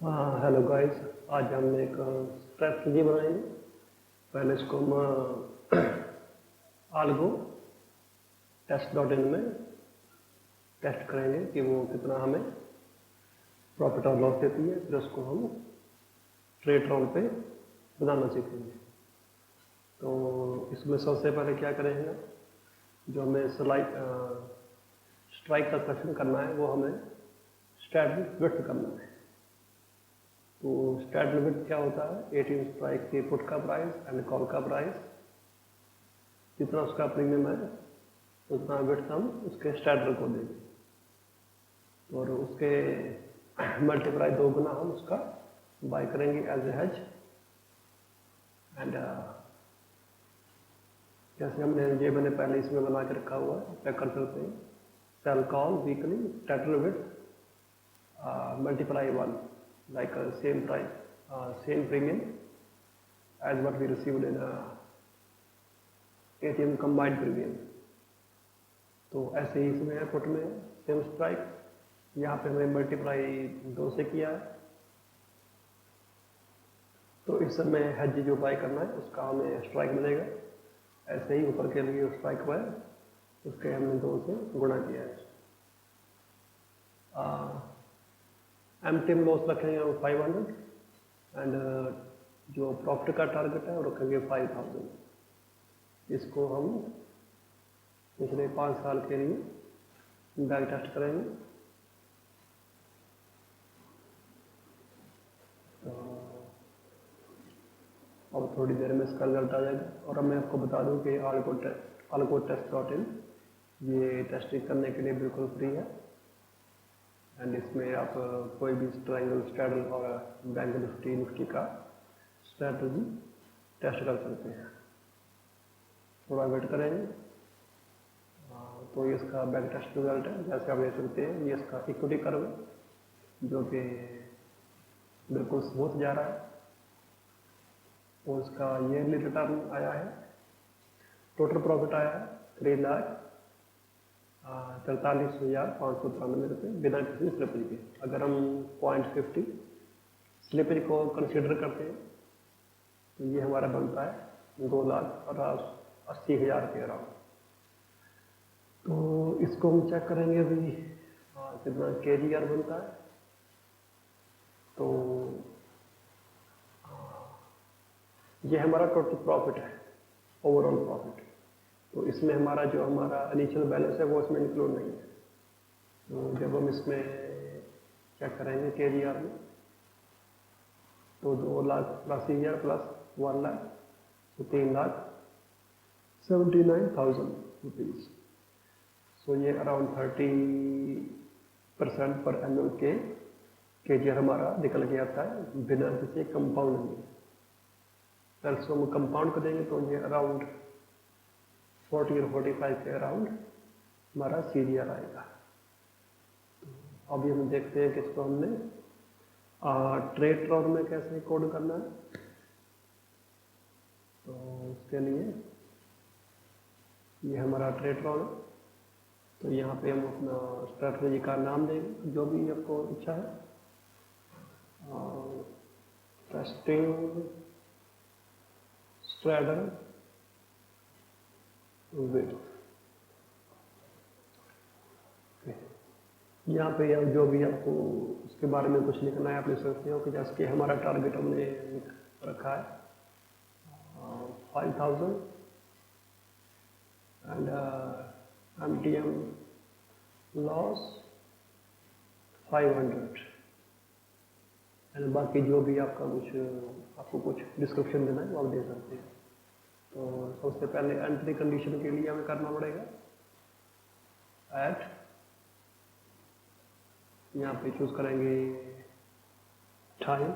हाँ hello guys. आज हम एक स्ट्रैटेजी बनाएंगे। पहले इसको हम आल्गो टेस्ट डॉट इन में टेस्ट करेंगे कि वो कितना हमें प्रॉफिट और लॉस देती है। फिर उसको हम ट्रेड रोल पे बनाना सीखेंगे। तो इसमें सबसे पहले क्या करेंगे, जो हमें स्ट्राइक का सेलेक्शन करना है वो हमें स्ट्रैट विड्थ करना है। तो स्ट्रैट विड्थ क्या होता है, 18 स्ट्राइक के पुट का प्राइस एंड कॉल का प्राइस, जितना उसका प्रीमियम है उतना विड्थ हम उसके स्ट्रैटर को देंगे और उसके मल्टीप्लाई 2 गुना हम उसका बाय करेंगे एज ए हेज। एंड जैसे मैंने पहले इसमें बना के रखा हुआ है, चेक कर सकते हैं। सेल कॉल वीकली स्ट्रैटर width multiply 1 like same price, same premium as what we received in ATM combined premium। तो ऐसे ही इसमें है, पुट में सेम स्ट्राइक, यहाँ पे हमने मल्टीप्लाई 2 से किया है। तो इस समय हेज जो बाय करना है उसका हमें स्ट्राइक मिलेगा। ऐसे ही ऊपर के लिए स्ट्राइक हुआ है, उसके हमने 2 से गुणा किया है। एमटीएम लॉस रखेंगे हम 500 एंड जो प्रॉफिट का टारगेट है वो रखेंगे 5000। इसको हम पिछले 5 साल के लिए बैक टेस्ट करेंगे। तो अब थोड़ी देर में इसका रिजल्ट आ जाएगा। और अब मैं आपको बता दूं कि आल्गो टेस्ट डॉट इन ये टेस्टिंग करने के लिए बिल्कुल फ्री है। एंड इसमें आप कोई भी ट्रायंगल, स्ट्रैडल और बैंक निफ्टी का स्ट्रैटेजी टेस्ट कर सकते हैं। थोड़ा वेट करेंगे। तो ये इसका बैंक टेस्ट रिजल्ट है। जैसे आप देख सकते हैं ये इसका इक्विटी कर्व है जो कि बिल्कुल स्मूथ जा रहा है और इसका ईयरली रिटर्न आया है। टोटल प्रॉफिट आया है 3,43,593 रुपये बिना किसी स्लिपेज के। अगर हम 0.50 स्लिपेज को कंसिडर करते हैं तो ये हमारा बनता है 2,80,000 रुपये अराउंड। तो इसको हम चेक करेंगे अभी कितना KGR बनता है। तो ये हमारा टोटल प्रॉफिट है, ओवरऑल प्रॉफिट। तो इसमें जो हमारा इनिशियल बैलेंस है वो इसमें इंक्लूड नहीं है। तो जब हम इसमें चेक करेंगे KGR में तो 2,80,000 प्लस 1 लाख तो 3,79,000 रुपीज़। सो ये अराउंड 30% पर एनुअल के KGR हमारा निकल के आता है बिना किसी कंपाउंड में। अगर इसको हम कंपाउंड करेंगे तो ये अराउंड 40 और 45 के अराउंड हमारा CGR आएगा। अभी हम देखते हैं कि इसको हमने ट्रेड रोल में कैसे कोड करना है। तो उसके लिए ये हमारा ट्रेड रोल है। तो यहाँ पे हम अपना स्ट्रैटेजी का नाम देंगे जो भी आपको इच्छा है। Testing straddle width. यहाँ पे आप जो भी आपको उसके बारे में कुछ लिखना है आप लिख सकते हो कि जैसे कि हमारा टारगेट हमने रखा है 5,000 एंड MTM लॉस 500 एंड बाकी जो भी आपको कुछ डिस्क्रिप्शन देना है वो आप दे सकते हैं। तो सबसे पहले एंट्री कंडीशन के लिए हमें करना पड़ेगा एट, यहाँ पे चूज करेंगे टाइम।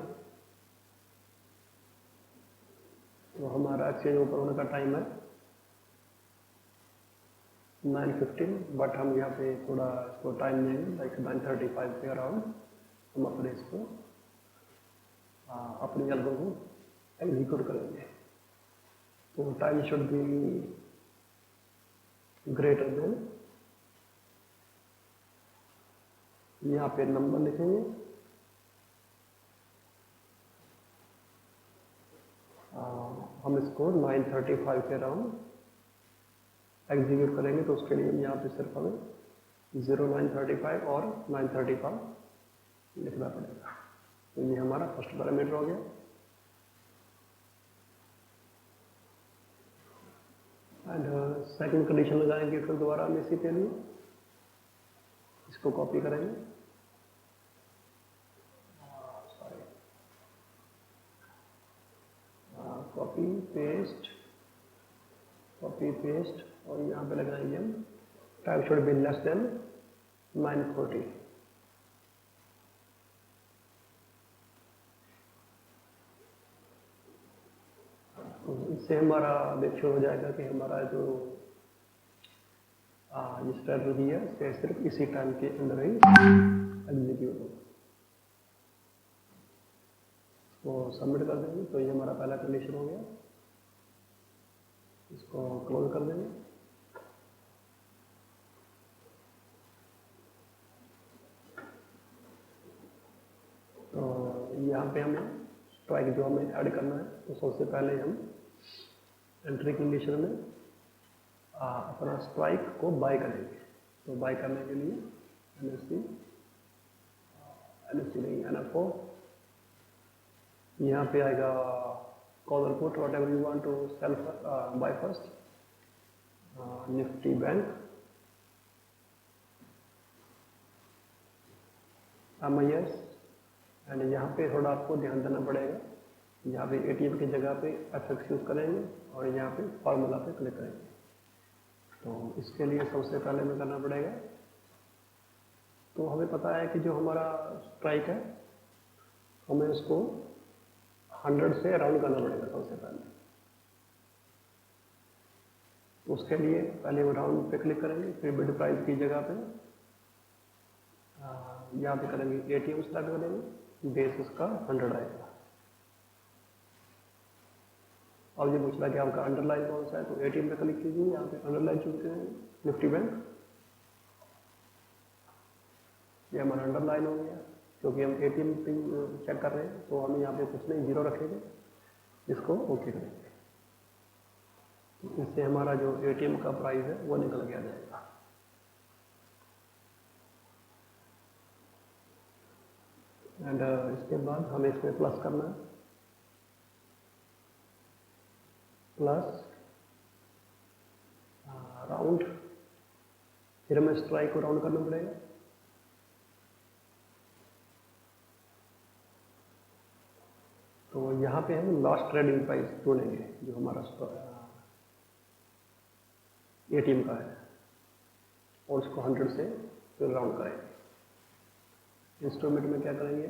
तो हमारा एक्सचेंज ओपन होने का टाइम है 9:15 बट हम यहाँ पे थोड़ा इसको टाइम देंगे लाइक 9:35 के अराउंड हम अपने इसको अपनी एल्गो को एग्जीक्यूट करेंगे। तो time should be greater than, यहाँ पे नंबर लिखेंगे हम इसको 9:35 के अराउंड एग्जीक्यूट करेंगे, तो उसके लिए यहाँ पे सिर्फ हमें 09:35 और 9:35 लिखना पड़ेगा। तो ये हमारा फर्स्ट पैरामीटर हो गया। एंड सेकंड कंडीशन लगाएंगे फिर दोबारा हम इसी के लिए, इसको कॉपी करेंगे, सॉरी, कॉपी पेस्ट और यहाँ पे लगाएंगे हम type should be less than 940। इससे हमारा देखो हो जाएगा कि हमारा जो स्ट्रेटजी है से सिर्फ इसी टाइम के अंदर ही एग्जीक्यूट होगा। इसको सबमिट कर देंगे, तो ये हमारा पहला कंडीशन हो गया। इसको क्लोज कर देंगे। तो यहाँ पे हमें स्ट्राइक जो हमें ऐड करना है, तो सबसे पहले हम एंट्री कंडीशन में अपना स्ट्राइक को बाय करेंगे। तो बाय करने के लिए NFO, यहाँ पे आएगा call or put whatever you want to sell buy first, Nifty bank, MIS। And यहाँ पे थोड़ा आपको ध्यान देना पड़ेगा, यहाँ पे ATM की जगह पे FX यूज करेंगे और यहाँ पे फॉर्मूला पे क्लिक करेंगे। तो इसके लिए सबसे पहले हमें करना पड़ेगा, तो हमें पता है कि जो हमारा स्ट्राइक है हमें उसको 100 से राउंड करना पड़ेगा सबसे पहले। तो उसके लिए पहले वो राउंड पे क्लिक करेंगे, फिर बिड प्राइस की जगह पे यहाँ पे करेंगे ATM स्टार्ट करेंगे, बेस उसका 100 आएगा। अब ये पूछ रहा है कि आपका अंडरलाइन कौन सा है, तो ATM पे क्लिक कीजिए, यहाँ पे अंडरलाइन चूज करेंगे निफ्टी बैंक। ये हमारा अंडरलाइन हो गया, क्योंकि हम ATM पे चेक कर रहे हैं, तो हम यहाँ पे कुछ नहीं 0 रखेंगे, इसको ओके करेंगे। तो इससे हमारा जो ATM का प्राइस है वो निकल गया जाएगा। एंड इसके बाद हमें इसमें प्लस करना है, प्लस राउंड, फिर हमें स्ट्राइक को राउंड करना पड़ेगा। तो यहाँ पे हम लास्ट ट्रेडिंग प्राइस ढूंढेंगे जो हमारा ATM का है, और उसको 100 से फिर राउंड करेंगे। इंस्ट्रूमेंट में क्या करेंगे,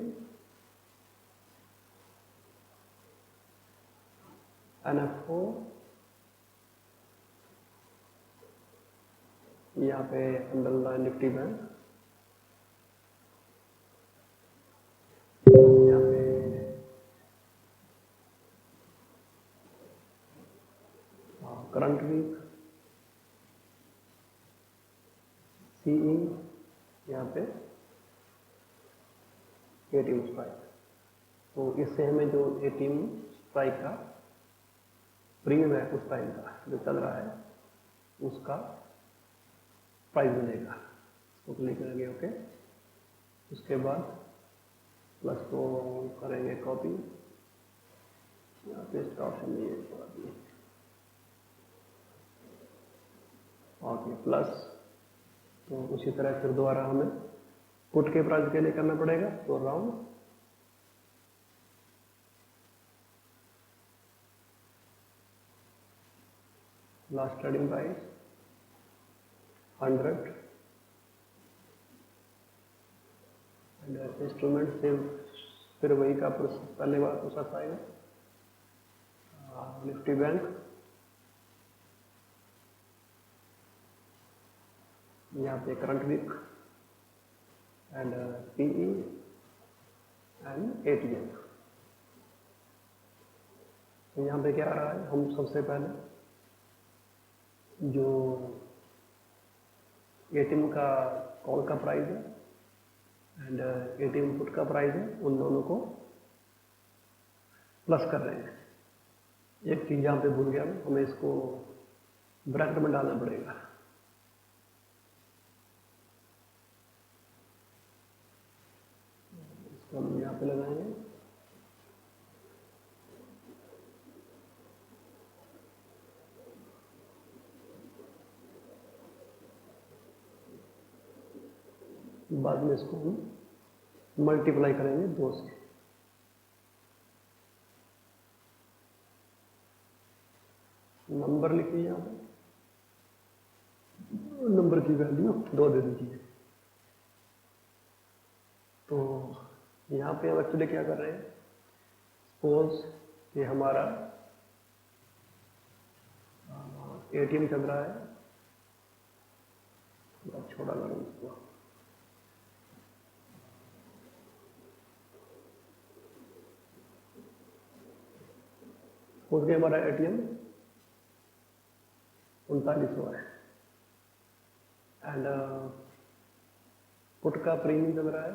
NFO, यहाँ पे अंडरलाइन निफ्टी बैंक, यहाँ पे करंट वीक, CE, यहाँ पे ATM स्ट्राइक। तो इससे हमें जो ATM स्ट्राइक का प्रीमियम है उस टाइम का जो चल रहा है उसका प्राइस मिलेगा। इसको क्लिक करेंगे ओके। उसके बाद प्लस को करेंगे कॉपी, यहाँ पे ऑप्शन नहीं है ओके प्लस। तो उसी तरह फिर दोबारा हमें पुट के प्राइस के लिए करना पड़ेगा, तो round last trading price 100 and instrument से फिर वही का पहले बार प्रोसेस आएगा, निफ्टी बैंक, यहाँ पे current week and PE and ATM। तो यहाँ पे क्या आ रहा है, हम सबसे पहले जो ATM का कॉल का प्राइस है एंड ATM पुट का प्राइस है, उन दोनों को प्लस कर रहे हैं। एक चीज़ यहाँ पे भूल गया मैं, हमें इसको ब्रैकेट में डालना पड़ेगा। इसको हम यहाँ पे लगाएंगे, बाद में इसको हम मल्टीप्लाई करेंगे 2 से। नंबर लिखिए, यहाँ पे नंबर की वैल्यू 2 दे दीजिए। तो यहाँ पे हम एक्चुअली क्या कर रहे हैं, सपोज कि हमारा एटीएम चल रहा है, छोटा करूँ इसको, सपोज कि हमारा एटीएम 3900 है एंड पुट का प्रीमियम चल रहा है,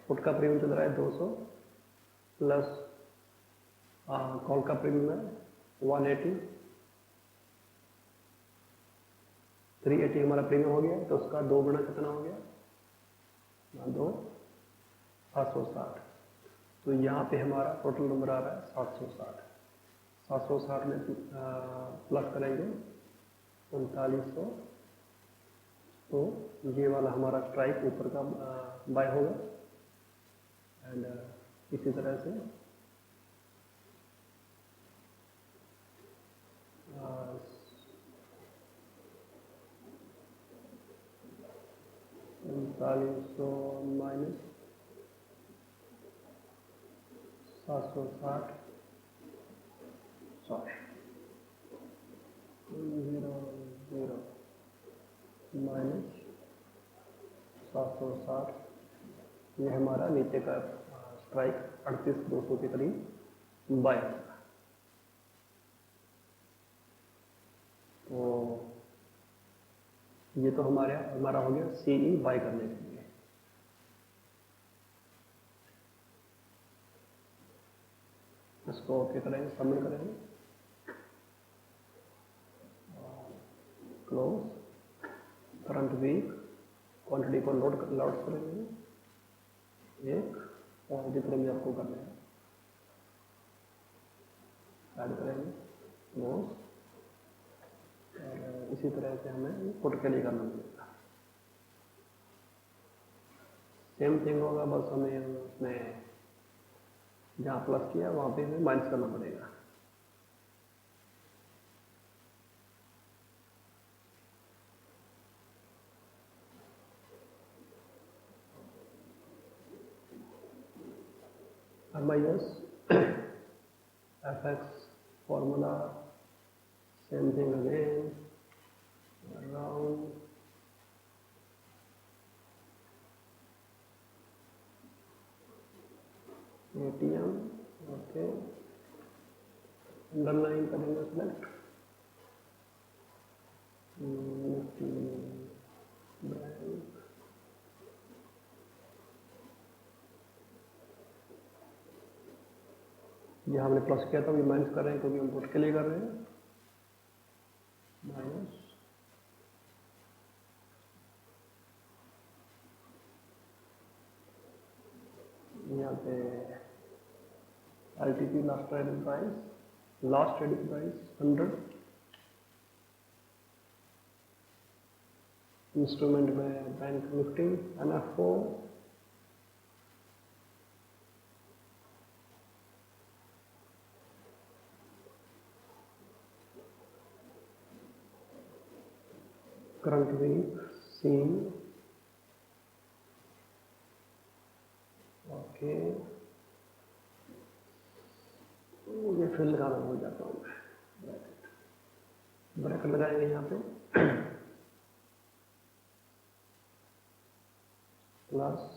पुट का प्रीमियम चल रहा है 200 प्लस कॉल का प्रीमियम है 180, 380 हमारा प्रीमियम हो गया। तो उसका 2 गुना कितना हो गया, 2 760। तो यहाँ पे हमारा टोटल नंबर आ रहा है 760। 760 में प्लस करेंगे 3900, तो ये वाला हमारा स्ट्राइक ऊपर का बाय होगा। एंड इसी तरह से 3900 माइनस 760, सॉरी 0 माइनस 760, ये हमारा नीचे का स्ट्राइक 38,200 के करीब बाय होगा। तो ये तो हमारा हो गया सीई बाय करने के लिए। इसको ओके करेंगे, सबमिट करेंगे, क्लोज, करंट वीक, क्वांटिटी को लोड करेंगे 1, और जितने भी आपको करने हैं ऐड करेंगे क्लोज। और इसी तरह से हमें पुट के लिए करना पड़ेगा, सेम थिंग होगा, बस हमें उसमें जहाँ प्लस किया वहाँ पे हमें माइनस करना पड़ेगा। MIS FX formula, same thing again, around ATM, okay, underline करेंगे select, बैंक, ये हमने प्लस किया था, ये माइनस कर रहे हैं क्योंकि हम पुट के लिए कर रहे हैं, माइनस, यहाँ पे LTP last trading price 100, instrument में bank Nifty NFO, current week C, okay, ये फिर लगाना भूल जाता हूँ मैं, ब्रैकेट लगाएंगे यहाँ पे प्लस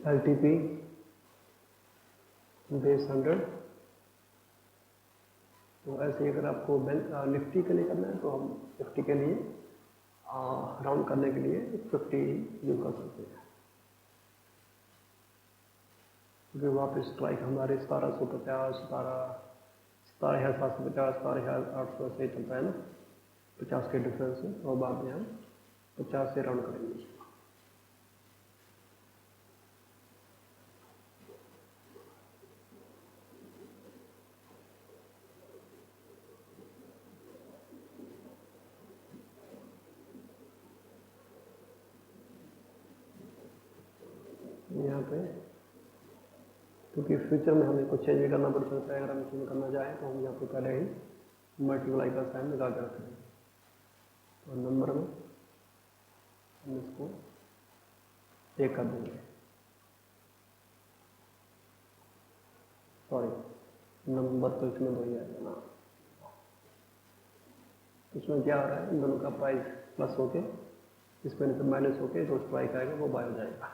LTP बेस 100। तो ऐसे ही अगर आपको बैंक निफ्टी के लिए करना है तो हम निफ्टी के लिए राउंड करने के लिए 50 यूज कर सकते हैं, क्योंकि वहाँ पे स्ट्राइक हमारे 1750, 17,750, 17,800 से चलता है ना, 50 के डिफरेंस है। और बाद में हम 50 से राउंड करेंगे। यहाँ पे क्योंकि फ्यूचर में हमें कुछ चेंज भी करना पड़ सकता है, अगर हम चेंज करना चाहें तो हम यहाँ पे पहले ही मल्टीप्लाई का साइन लगा के रखेंगे। तो नंबर में हम इसको 1 कर देंगे, सॉरी नंबर तो इसमें 2 ही आएगा ना। इसमें क्या आ रहा है, इन दोनों का प्राइस प्लस होके इसमें से माइनस होके जो स्ट्राइक आएगा वो बाय हो जाएगा।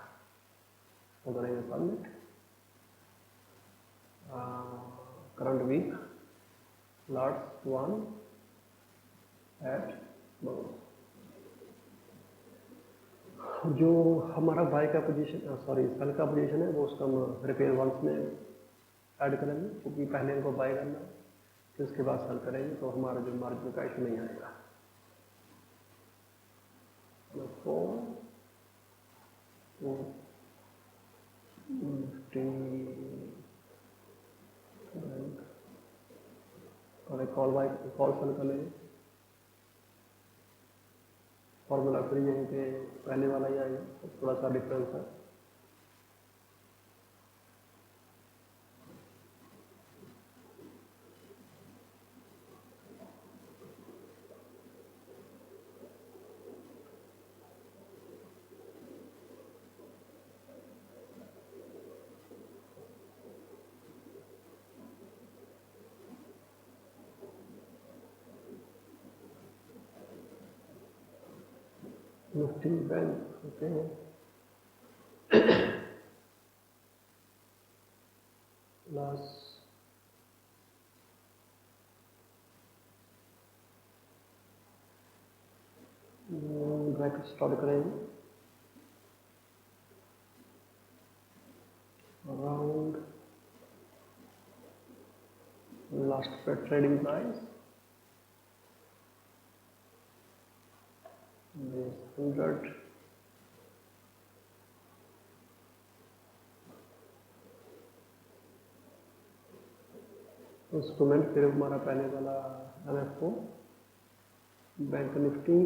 तो करेंगे submit. Current week lots 1 at जो हमारा बाय का पोजीशन सॉरी सेल का पोजीशन है वो उसका हम रिपेयर वंस में ऐड करेंगे, क्योंकि पहले इनको बाय करना है फिर उसके बाद सेल करेंगे, तो हमारा जो मार्जिन का इशू नहीं आएगा। और एक कॉल सेल कर लेंगे, फॉर्मूला फिर यहीं पे पहले वाला ही आएगा, थोड़ा सा डिफरेंस है। Nifty bank okay plus bracket start करेंगे अराउंड लास्ट पे ट्रेडिंग प्राइस 100 इंस्ट्रूमेंट, फिर हमारा पहले वाला MFO bank Nifty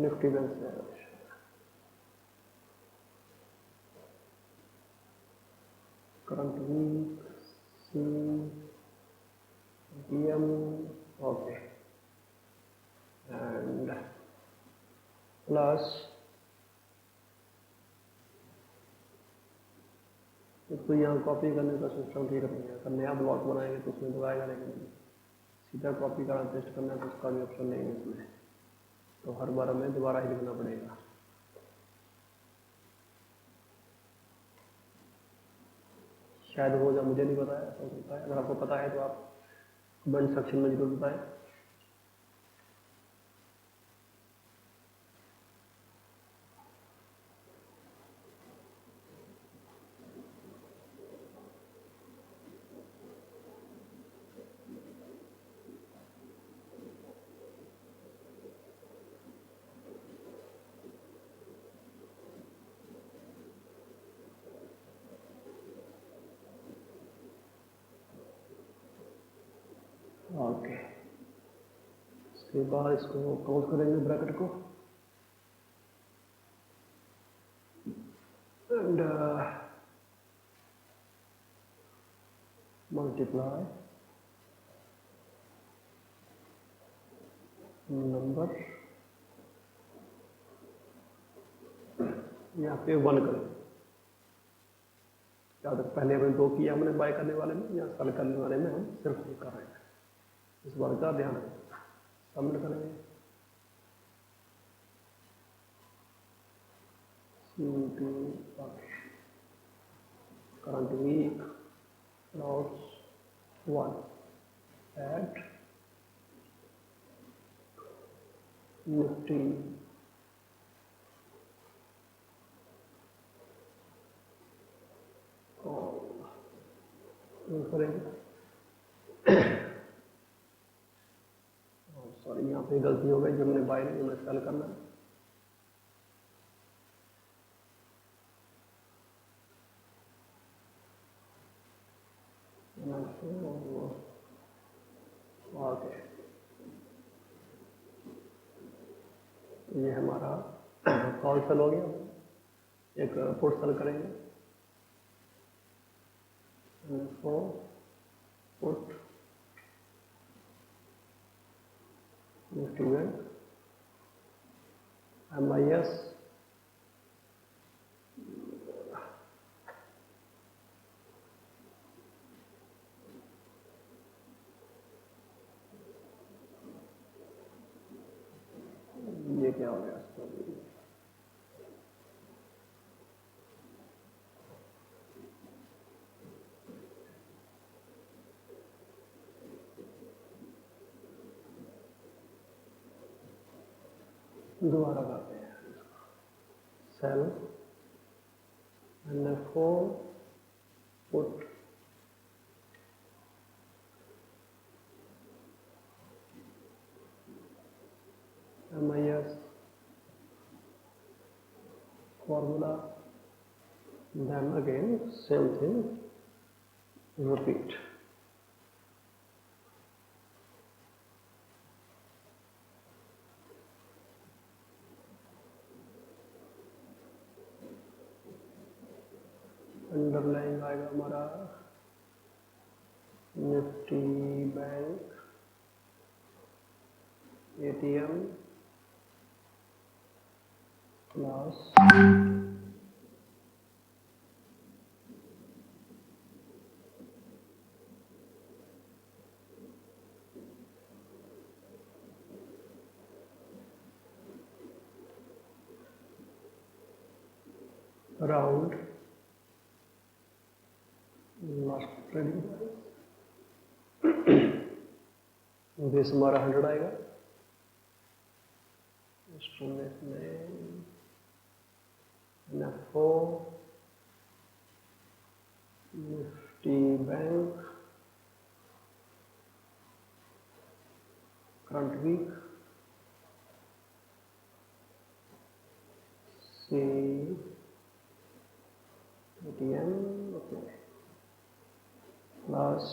Nifty bank से current week CDM okay and plus इसको यहाँ कॉपी करने का सिस्टम ठीक नहीं है, अगर नया ब्लॉक बनाएंगे तो उसमें तो आएगा, लेकिन सीधा कॉपी करना पेस्ट करना तो उसका भी ऑप्शन नहीं है इसमें, तो हर बार हमें दोबारा ही लिखना पड़ेगा। शायद हो जाए, मुझे नहीं पता है, ऐसा होता है। अगर आपको पता है तो आप कमेंट सेक्शन में जरूर बताएं। ओके, इसके बाद इसको क्लोज करेंगे ब्रैकेट को एंड मल्टीप्लाई नंबर यहाँ पे 1 करें, क्या था तक पहले हमने 2 किया हमने बाय करने वाले में या सेल करने वाले में हम सिर्फ 1 कर रहे हैं, इस बात का ध्यान रखें। सबमिट करेंगे current week loss 1 at Nifty करेंगे। सॉरी यहाँ पे गलती हो गई, जो मैंने बाय नहीं मैंने सेल करना है। ओके, ये हमारा कॉल सेल हो गया। एक पुट सेल करेंगे, पुट निफ्टी बैंक MIS ये क्या हो गया, दोबारा करते हैं sell NFO put MIS formula, then again same thing repeat. Underline आएगा हमारा Nifty bank ATM plus around last trading base हमारा 100 आएगा। इंस्ट्रूमेंट में NFO Nifty bank current week C ATM plus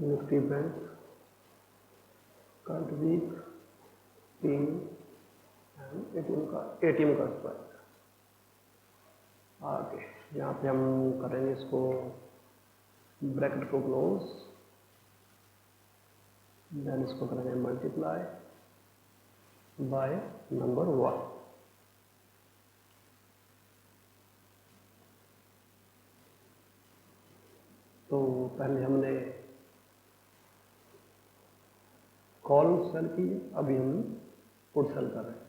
Nifty bank current week P and ATM का square. आगे यहाँ पे हम करेंगे इसको ब्रैकेट को क्लोज, देन इसको करेंगे मल्टीप्लाई बाय नंबर 1। तो पहले हमने कॉल सेल की, अभी हम पुट सेल कर रहे हैं।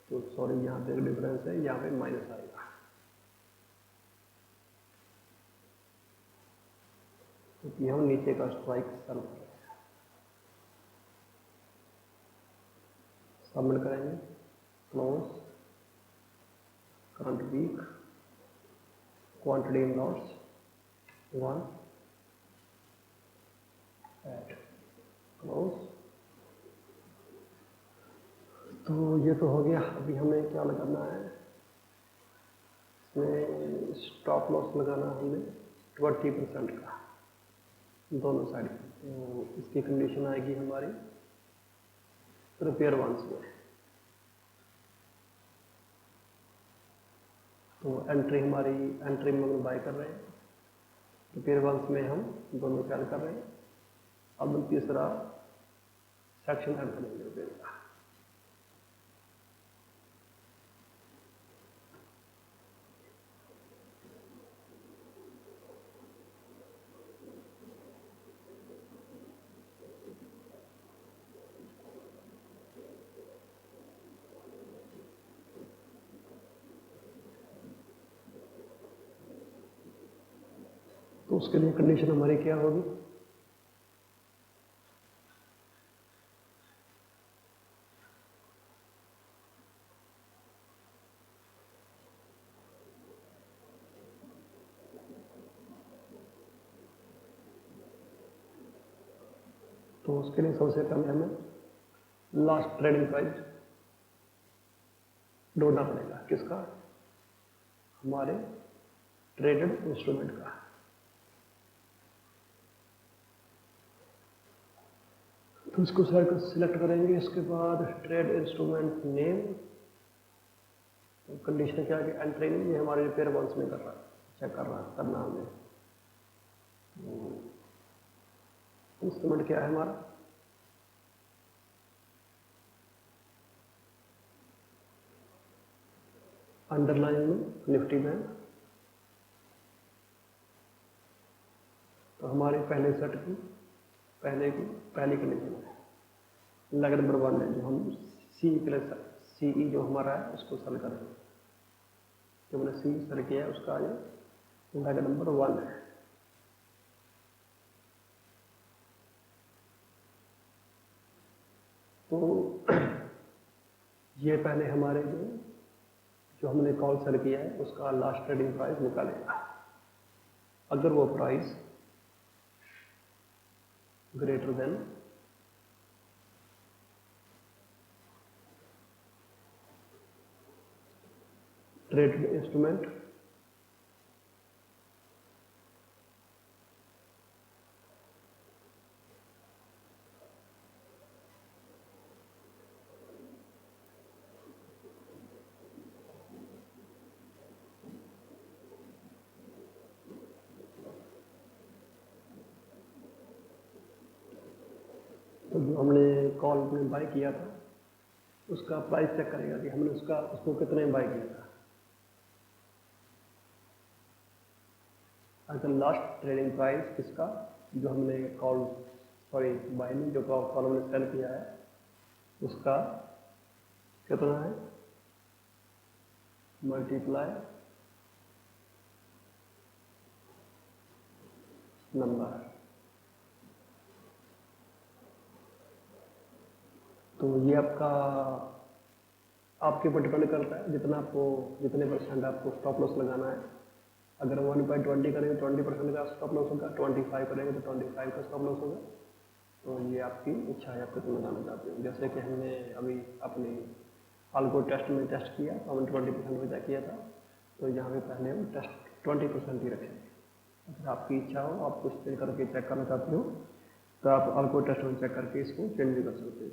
तो सॉरी यहाँ पे डिफरेंस है, यहाँ पे माइनस आएगा। क्योंकि हम नीचे का स्ट्राइक सेल कर रहे हैं। सबमिट करेंगे close current week quantity in lots 1 at close. तो ये तो हो गया। अभी हमें क्या लगाना है, इसमें स्टॉप लॉस लगाना हमने 20% का। दोनों साइड। तो इसकी कंडीशन आएगी हमारी प्रिपेयर वंस में। तो एंट्री हमारी एंट्री में हम बाय कर रहे हैं, प्रिपेयर वंस में हम दोनों सेल कर रहे हैं। अब हम तीसरा सेक्शन ऐड करेंगे। तो उसके लिए कंडीशन हमारी क्या होगी, तो उसके लिए सबसे पहले हमें लास्ट ट्रेडिंग प्राइस ढूंढना पड़ेगा। किसका, हमारे ट्रेडेड इंस्ट्रूमेंट का। तो इसको सिलेक्ट करेंगे। इसके बाद ट्रेड इंस्ट्रूमेंट नेम, कंडीशन क्या है, एंट्री नहीं, ये हमारे रिपेयर वंस में कर रहा है, चेक करना हमें। इंस्ट्रूमेंट क्या है हमारा, अंडरलाइन में निफ्टी बैंक। तो हमारे पहले सेट की पहली कंडीशन है लेग नंबर 1 है, जो हम सी प्लस सीई जो हमारा है उसको सेल करेंगे। जो हमने सी सेल किया है उसका ये लेग नंबर 1 है। तो ये पहले हमारे जो हमने कॉल सेल किया है उसका लास्ट ट्रेडिंग प्राइस निकालेगा। अगर वो price greater than traded instrument तो जो हमने कॉल में बाय किया था उसका प्राइस चेक करेगा कि हमने उसको कितने में बाय किया था। अगर लास्ट ट्रेडिंग प्राइस इसका जो हमने बाय में जो कॉल हमने सेल किया है उसका कितना है, मल्टीप्लाई नंबर। तो ये आपके ऊपर डिपेंड करता है जितने परसेंट आपको स्टॉप लॉस लगाना है। अगर 1/20 करेंगे 20% का स्टॉप लॉस होगा, 25 करेंगे तो 25 का स्टॉप लॉस होगा। तो ये आपकी इच्छा है, आप कितना लगाना चाहते हो। जैसे कि हमने अभी अपने अल्गो टेस्ट में टेस्ट किया तो हमने 20% में किया था, तो यहाँ पे पहले हम टेस्ट 20% ही रखेंगे। अगर आपकी इच्छा हो, आप कुछ चेंज करके चेक करना चाहते हो तो आप अल्गो टेस्ट में चेक करके इसको चेंज भी कर सकते हो।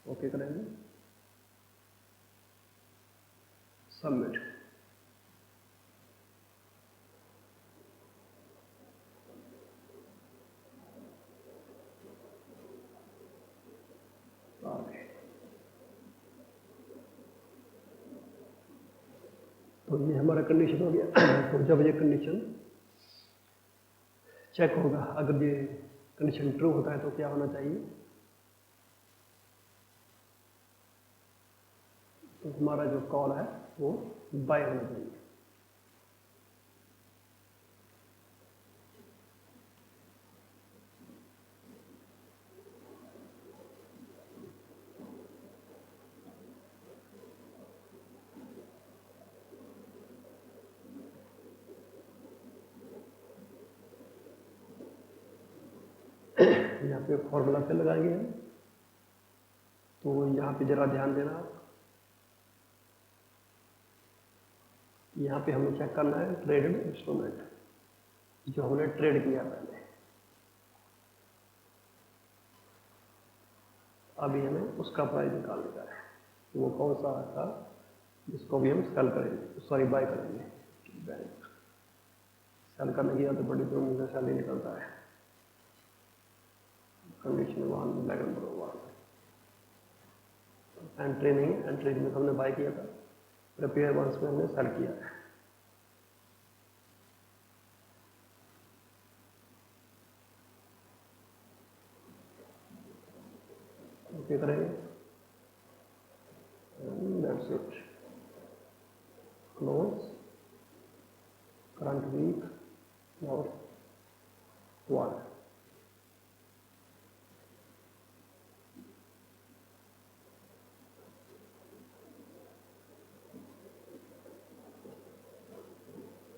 ओके करेंगे, सबमिट। तो ये हमारा कंडीशन हो गया। तो जब ये कंडीशन चेक होगा, अगर ये कंडीशन ट्रू होता है तो क्या होना चाहिए, तो हमारा जो कॉल है वो बाय होना चाहिए। यहाँ पे फॉर्मूला पे लगाएंगे हम। तो यहाँ पे जरा ध्यान देना आप, यहाँ पे हमें चेक करना है ट्रेडेड इंस्ट्रूमेंट जो हमने ट्रेड किया पहले। अभी हमें उसका प्राइस निकालने का है, वो कौन सा था जिसको भी हम सेल करेंगे, सॉरी बाय करेंगे। बैंक सेल करने की तो बड़ी दूर से सेल ही निकलता है। कंडीशन 1 बैक नंबर 1 एंट्री नहीं, एंट्री में हमने बाय किया था, प्रिपेयर वंस में हमने सेल किया है। ओके करेंगे, that's it. Close current week और 1।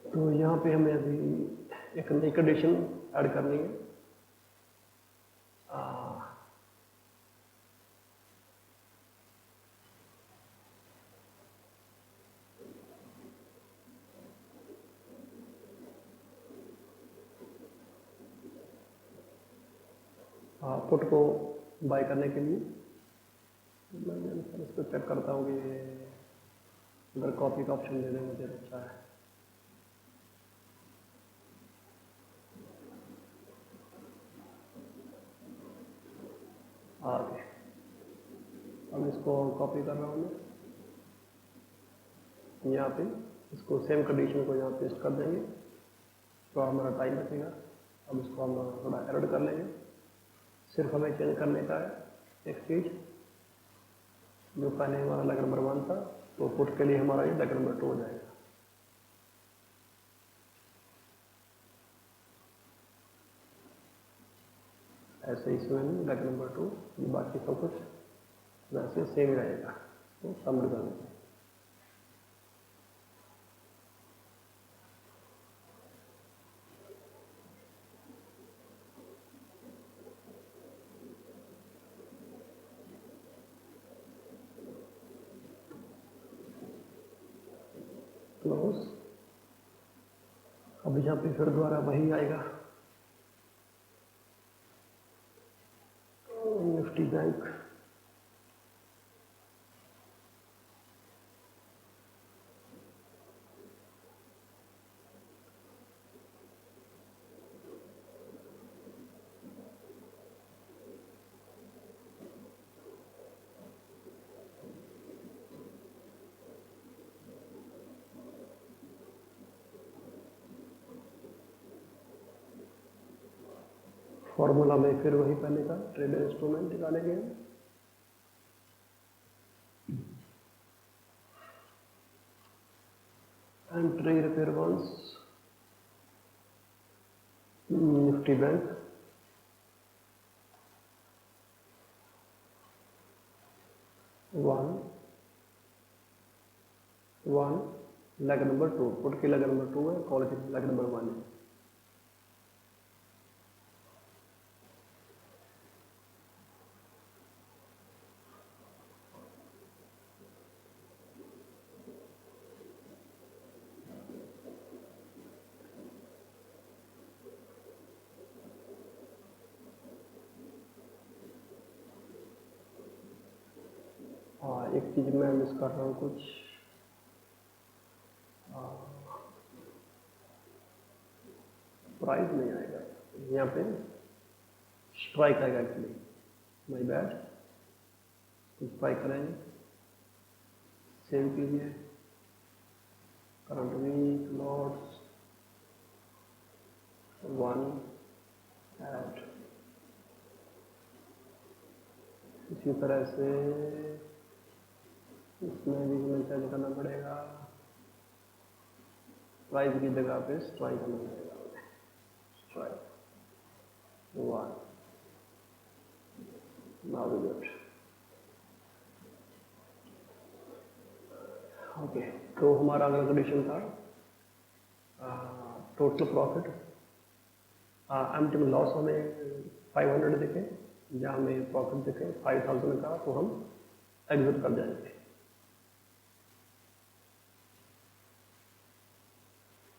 तो यहाँ पे हमें अभी एक नई कंडीशन ऐड करनी है। पुट को बाय करने के लिए मैं इसको चेक करता हूँ कि अगर कॉपी का ऑप्शन दे दें मुझे अच्छा है। आगे अब इसको कॉपी कर रहा हूँ मैं यहाँ पे, इसको सेम कंडीशन को यहाँ पेस्ट कर देंगे तो हमारा टाइम बचेगा। अब इसको हम थोड़ा एडिट कर लेंगे, सिर्फ हमें चेंज करने का है एक चीज़, जो पहले हमारा लेग नंबर 1 था तो पुट के लिए हमारा ये लेग नंबर 2 हो जाएगा। ऐसे ही इसमें लेग नंबर 2, ये बाकी सब कुछ वैसे सेम ही रहेगा। तो सबमिट कर देते हैं। क्लोज। अब यहाँ पे फिर दोबारा वही आएगा, निफ्टी बैंक फॉर्मूला में फिर वही पहले का ट्रेडर इंस्ट्रूमेंट निकालेंगे। Entry repair once Nifty bank 1 leg number 2, put की लेग नंबर 2 है, कॉल की लेग नंबर 1 है। एक चीज मैं मिस कर रहा हूँ कुछ, प्राइस नहीं आएगा यहाँ पे, स्ट्राइक आएगा एक्चुअली, माय बैड। स्ट्राइक करेंगे, सेव कीजिए, करंट वीक लॉट्स 1 ऐड। इसी तरह से इसमें भी हमें चेंज करना पड़ेगा, प्राइस की जगह पे स्ट्राइक करना पड़ेगा, strike 1। Now we good. Okay, तो हमारा अगला कंडीशन था टोटल प्रॉफिट। एमटी में लॉस हमें 500 दिखे या हमें प्रॉफिट दिखे 5000 का, तो हम एग्जिट कर जाएंगे।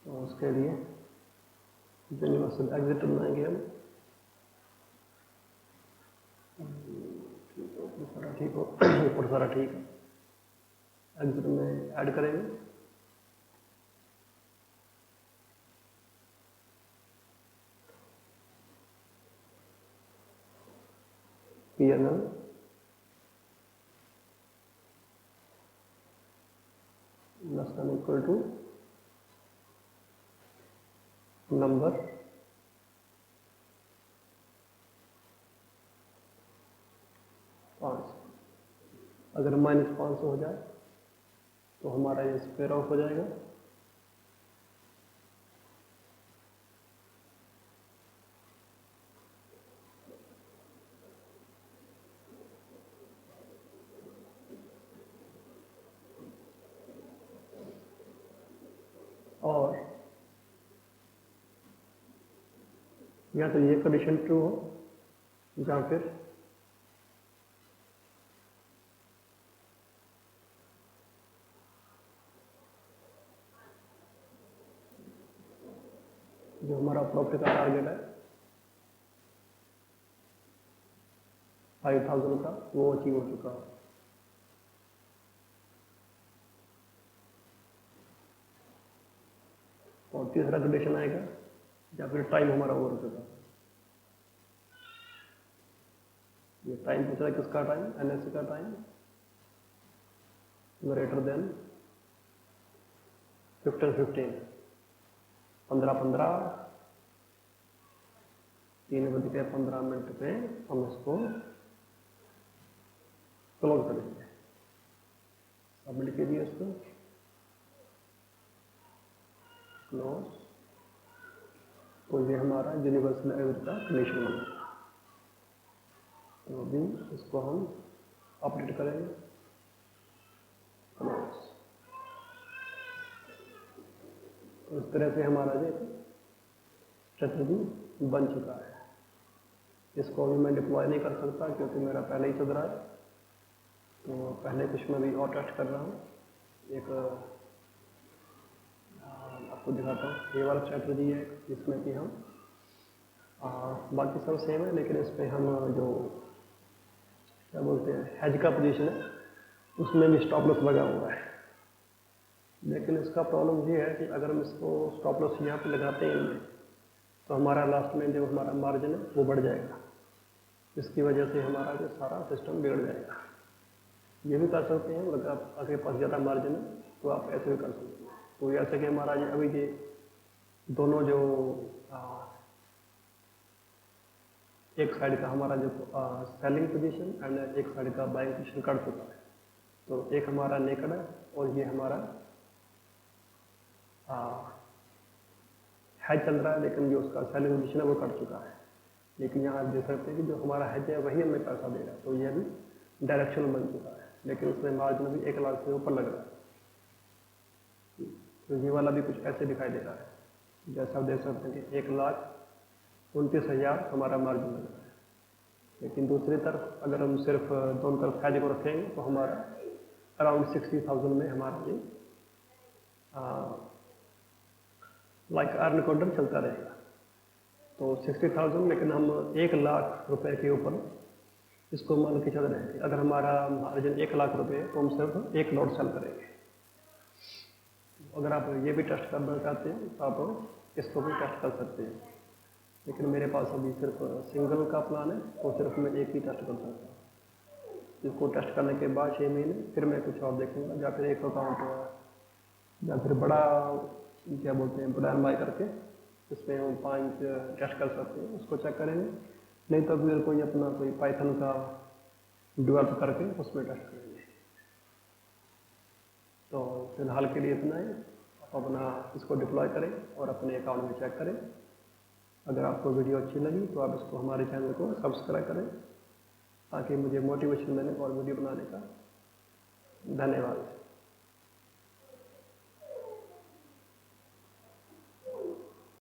तो उसके लिए यूनिवर्सल एग्जिट बनाएंगे हम। सारा ठीक हो ऊपर सारा ठीक है। एग्जिट में ऐड करेंगे। PNL less than equal to number पाँच। अगर -500 हो जाए तो हमारा ये स्क्वायर ऑफ हो जाएगा। और या तो ये कंडीशन ट्रू हो या फिर जो हमारा प्रॉफिट का टारगेट है 5000 का, वो अचीव हो चुका है। और तीसरा कंडीशन आएगा या फिर टाइम हमारा ओवर हो चुका है। ये टाइम पूछा है किसका टाइम, NSE का टाइम ग्रेटर देन 15-15 15-15 3:15 पे हम इसको क्लोज करेंगे। सबमिट कीजिए इसको, क्लोज। तो ये हमारा यूनिवर्सल एवरेज का कंडीशन बन गया। तो अभी इसको हम अपडेट करेंगे, क्लोज। तो इस तरह से हमारा जो स्ट्रेटजी बन चुका है। इसको अभी मैं डिप्लॉय नहीं कर सकता क्योंकि मेरा पहले ही चल रहा है। तो पहले कुछ मैं भी और टेस्ट कर रहा हूँ। एक आपको दिखाता हूँ, ये वाला स्ट्रेटजी है जिसमें कि हम बाकी सब सेम है, लेकिन इस पर हम जो क्या बोलते हैं हेज का पोजीशन है उसमें भी स्टॉप लॉस लगा हुआ है। लेकिन इसका प्रॉब्लम ये है कि अगर हम इसको स्टॉप लॉस यहाँ पे लगाते हैं तो हमारा लास्ट में जो हमारा मार्जिन है वो बढ़ जाएगा। इसकी वजह से हमारा जो सारा सिस्टम बिगड़ जाएगा। ये भी कर सकते हैं, अगर आपके पास ज़्यादा मार्जिन है तो आप ऐसे भी कर सकते हैं। तो जैसे कि हमारा ये अभी ये दोनों जो एक साइड का हमारा जो सेलिंग पोजीशन एंड एक साइड का बाइंग पोजीशन कट चुका है। तो एक हमारा नेकड है और ये हमारा हैज चल रहा है, लेकिन जो उसका सेलिंग पोजीशन है वो कट चुका है। लेकिन यहाँ आप देख सकते हैं कि जो हमारा हैज है वही हमें पैसा दे रहा है। तो ये भी डायरेक्शन बन चुका है, लेकिन उसमें मार्जिन भी 1 लाख से ऊपर लग रहा है। तो ये वाला भी कुछ ऐसे दिखाई दे रहा है। जैसा आप देख सकते हैं कि 1,29,000 हमारा मार्जिन लग रहा है। लेकिन दूसरी तरफ अगर हम सिर्फ दोनों तरफ हैज को रखेंगे तो हमारा अराउंड 60,000 में हमारा ये लाइक अर्न क्वार्टर चलता रहेगा। तो 60,000, लेकिन हम 1 लाख रुपए के ऊपर इसको मान के चल रहे हैं। अगर हमारा मार्जिन 1 लाख रुपए है तो हम सिर्फ 1 लॉट सेल करेंगे। अगर आप ये भी टेस्ट करना चाहते हैं तो आप इसको भी टेस्ट कर सकते हैं, लेकिन मेरे पास अभी सिर्फ सिंगल का प्लान है तो सिर्फ मैं एक ही टेस्ट कर सकता हूँ। इसको टेस्ट करने के बाद 6 महीने फिर मैं कुछ और देखूंगा, या फिर एक अकाउंट या फिर बड़ा क्या बोलते हैं बड़ा बाय करके इसमें हम 5 टेस्ट कर सकते हैं, उसको चेक करेंगे। नहीं तो फिर कोई अपना कोई पाइथन का डेवलप करके उसमें टेस्ट करेंगे। तो फिलहाल के लिए इतना ही। आप अपना इसको डिप्लॉय करें और अपने अकाउंट में चेक करें। अगर आपको वीडियो अच्छी लगी तो आप इसको हमारे चैनल को सब्सक्राइब करें ताकि मुझे मोटिवेशन मिले और वीडियो बनाने का। धन्यवाद।